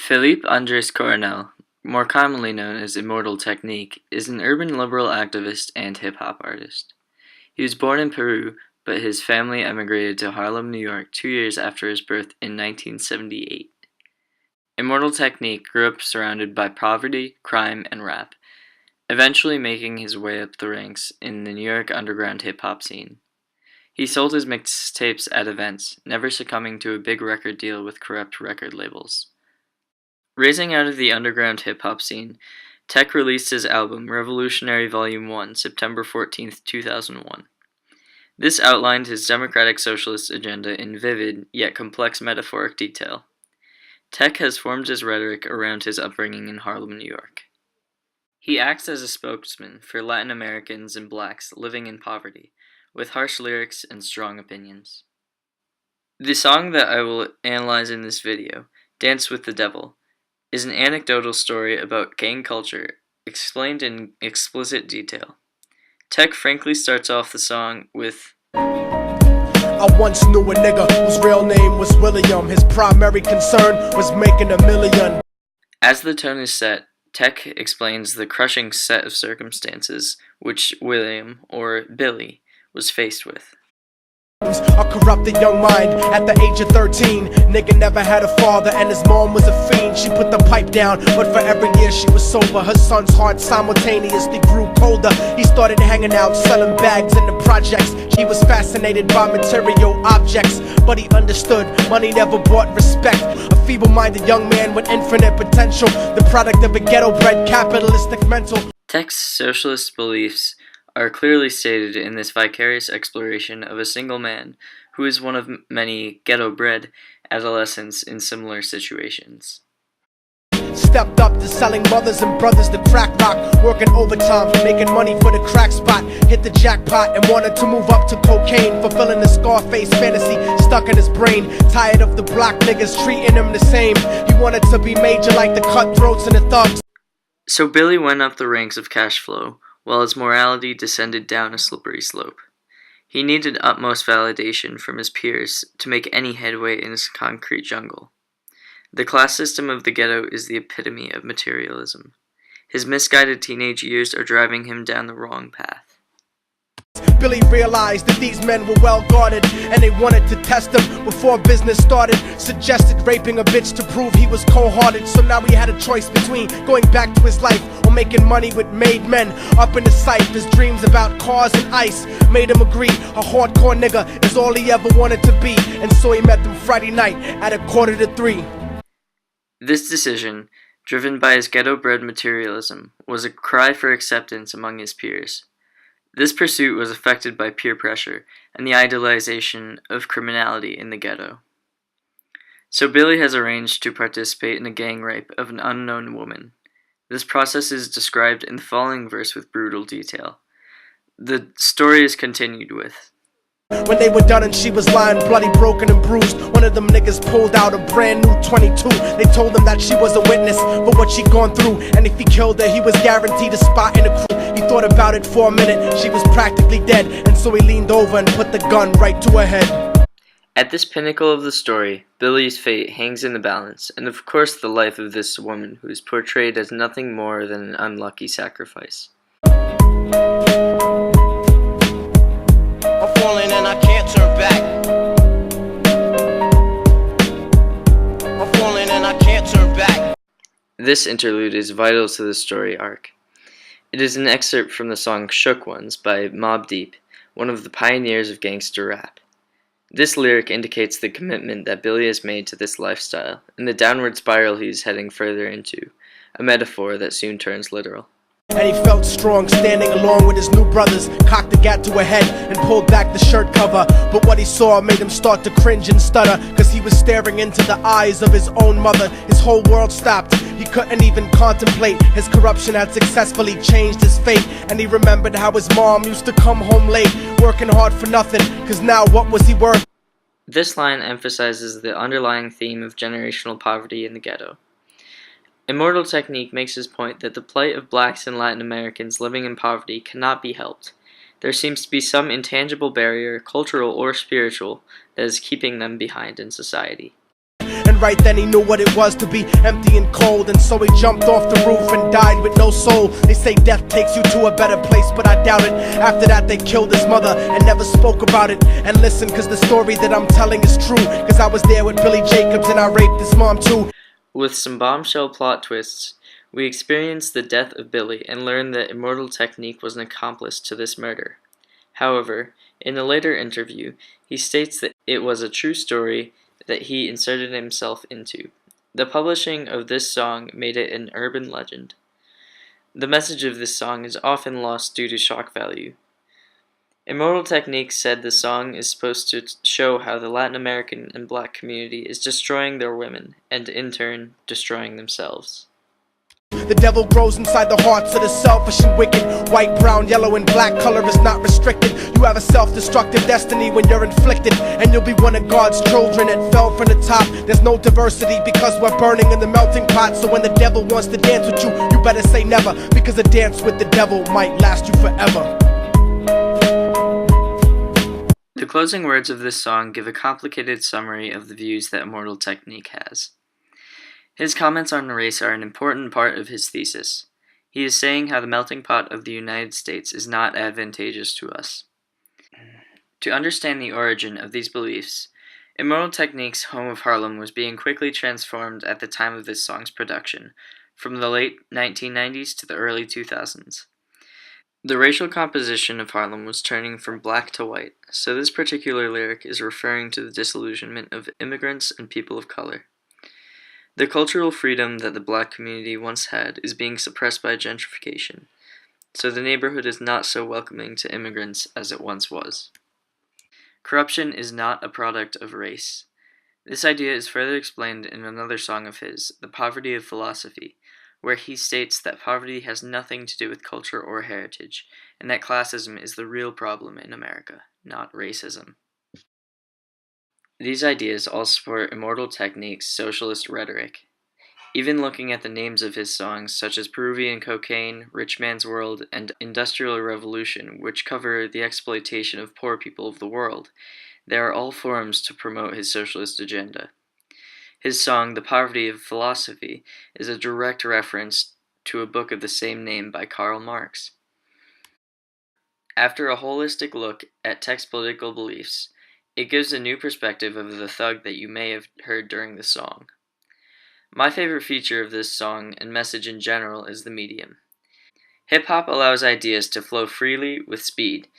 Philippe Andres Coronel, more commonly known as Immortal Technique, is an urban liberal activist and hip-hop artist. He was born in Peru, but his family emigrated to Harlem, New York 2 years after his birth in 1978. Immortal Technique grew up surrounded by poverty, crime, and rap, eventually making his way up the ranks in the New York underground hip-hop scene. He sold his mixtapes at events, never succumbing to a big record deal with corrupt record labels. Raising out of the underground hip-hop scene, Tech released his album Revolutionary Volume 1 September 14, 2001. This outlined his democratic socialist agenda in vivid, yet complex metaphoric detail. Tech has formed his rhetoric around his upbringing in Harlem, New York. He acts as a spokesman for Latin Americans and blacks living in poverty, with harsh lyrics and strong opinions. The song that I will analyze in this video, Dance with the Devil, is an anecdotal story about gang culture, explained in explicit detail. Tech frankly starts off the song with, I once knew a nigga whose real name was William. His primary concern was making $1 million. As the tone is set, Tech explains the crushing set of circumstances which William, or Billy, was faced with. A corrupted young mind at the age of 13. Nigga never had a father and his mom was a fiend. She put the pipe down, but for every year she was sober. Her son's heart simultaneously grew colder. He started hanging out, selling bags in the projects. He was fascinated by material objects, but he understood money never bought respect. A feeble-minded young man with infinite potential, the product of a ghetto-bred capitalistic mental. Tech's socialist beliefs are clearly stated in this vicarious exploration of a single man who is one of many ghetto-bred adolescents in similar situations. Stepped up to selling mothers and brothers the crack rock, working overtime, making money for the crack spot, hit the jackpot and wanted to move up to cocaine, fulfilling the Scarface fantasy stuck in his brain, tired of the black niggas treating him the same. He wanted to be major like the cutthroats and the thugs. So Billy went up the ranks of cash flow, while his morality descended down a slippery slope. He needed utmost validation from his peers to make any headway in his concrete jungle. The class system of the ghetto is the epitome of materialism. His misguided teenage years are driving him down the wrong path. Billy realized that these men were well guarded, and they wanted to test him before business started. Suggested raping a bitch to prove he was cold-hearted. So now he had a choice between going back to his life or making money with made men. Up in the sight, his dreams about cars and ice made him agree a hardcore nigga is all he ever wanted to be. And so he met them Friday night at 2:45. This decision, driven by his ghetto-bred materialism, was a cry for acceptance among his peers. This pursuit was affected by peer pressure and the idolization of criminality in the ghetto. So Billy has arranged to participate in a gang rape of an unknown woman. This process is described in the following verse with brutal detail. The story is continued with, when they were done and she was lying bloody, broken and bruised, one of them niggas pulled out a brand new 22. They told him that she was a witness for what she'd gone through, and if he killed her, he was guaranteed a spot in the crew. He thought about it for a minute, she was practically dead, and so he leaned over and put the gun right to her head. At this pinnacle of the story, Billy's fate hangs in the balance, and of course the life of this woman who is portrayed as nothing more than an unlucky sacrifice. I'm falling and I can't turn back. I'm falling and I can't turn back. This interlude is vital to the story arc. It is an excerpt from the song Shook Ones by Mobb Deep, one of the pioneers of gangster rap. This lyric indicates the commitment that Billy has made to this lifestyle, and the downward spiral he is heading further into, a metaphor that soon turns literal. And he felt strong standing along with his new brothers, cocked the gat to her head and pulled back the shirt cover. But what he saw made him start to cringe and stutter, cause he was staring into the eyes of his own mother. His whole world stopped, he couldn't even contemplate. His corruption had successfully changed his fate, and he remembered how his mom used to come home late, working hard for nothing, cause now what was he worth? This line emphasizes the underlying theme of generational poverty in the ghetto. Immortal Technique makes his point that the plight of blacks and Latin Americans living in poverty cannot be helped. There seems to be some intangible barrier, cultural or spiritual, that is keeping them behind in society. And right then he knew what it was to be empty and cold, and so he jumped off the roof and died with no soul. They say death takes you to a better place, but I doubt it. After that they killed his mother and never spoke about it. And listen, cause the story that I'm telling is true, cause I was there with Billy Jacobs and I raped his mom too. With some bombshell plot twists, we experience the death of Billy and learn that Immortal Technique was an accomplice to this murder. However, in a later interview, he states that it was a true story that he inserted himself into. The publishing of this song made it an urban legend. The message of this song is often lost due to shock value. Immortal Technique said the song is supposed to show how the Latin American and black community is destroying their women, and in turn, destroying themselves. The devil grows inside the hearts of the selfish and wicked. White, brown, yellow, and black color is not restricted. You have a self-destructive destiny when you're inflicted, and you'll be one of God's children that fell from the top. There's no diversity because we're burning in the melting pot. So when the devil wants to dance with you, you better say never, because a dance with the devil might last you forever. The closing words of this song give a complicated summary of the views that Immortal Technique has. His comments on race are an important part of his thesis. He is saying how the melting pot of the United States is not advantageous to us. To understand the origin of these beliefs, Immortal Technique's home of Harlem was being quickly transformed at the time of this song's production, from the late 1990s to the early 2000s. The racial composition of Harlem was turning from black to white, so this particular lyric is referring to the disillusionment of immigrants and people of color. The cultural freedom that the black community once had is being suppressed by gentrification, so the neighborhood is not so welcoming to immigrants as it once was. Corruption is not a product of race. This idea is further explained in another song of his, The Poverty of Philosophy, where he states that poverty has nothing to do with culture or heritage, and that classism is the real problem in America, not racism. These ideas all support Immortal Technique's socialist rhetoric. Even looking at the names of his songs, such as Peruvian Cocaine, Rich Man's World, and Industrial Revolution, which cover the exploitation of poor people of the world, they are all forms to promote his socialist agenda. His song, The Poverty of Philosophy, is a direct reference to a book of the same name by Karl Marx. After a holistic look at Tech's political beliefs, it gives a new perspective of the thug that you may have heard during the song. My favorite feature of this song and message in general is the medium. Hip-hop allows ideas to flow freely with speed.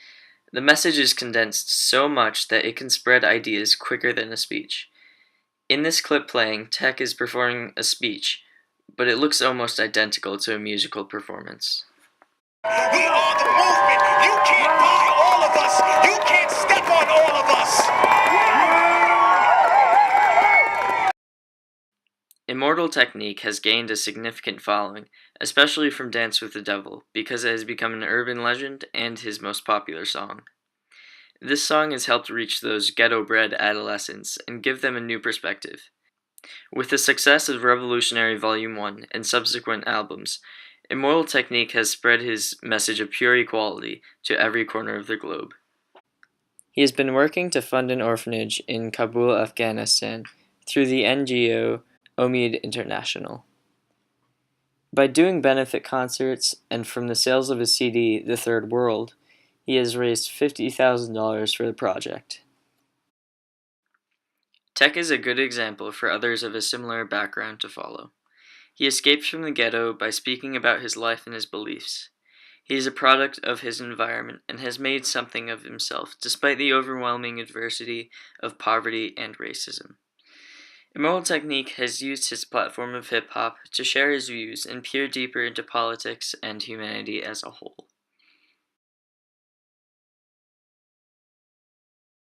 The message is condensed so much that it can spread ideas quicker than a speech. In this clip playing, Tech is performing a speech, but it looks almost identical to a musical performance. We are the movement. You can't buy all of us. You can't step on all of us. Immortal Technique has gained a significant following, especially from Dance with the Devil, because it has become an urban legend and his most popular song. This song has helped reach those ghetto-bred adolescents and give them a new perspective. With the success of Revolutionary Volume 1 and subsequent albums, Immortal Technique has spread his message of pure equality to every corner of the globe. He has been working to fund an orphanage in Kabul, Afghanistan, through the NGO Omid International. By doing benefit concerts and from the sales of his CD, The Third World, he has raised $50,000 for the project. Tech is a good example for others of a similar background to follow. He escaped from the ghetto by speaking about his life and his beliefs. He is a product of his environment and has made something of himself despite the overwhelming adversity of poverty and racism. Immortal Technique has used his platform of hip-hop to share his views and peer deeper into politics and humanity as a whole.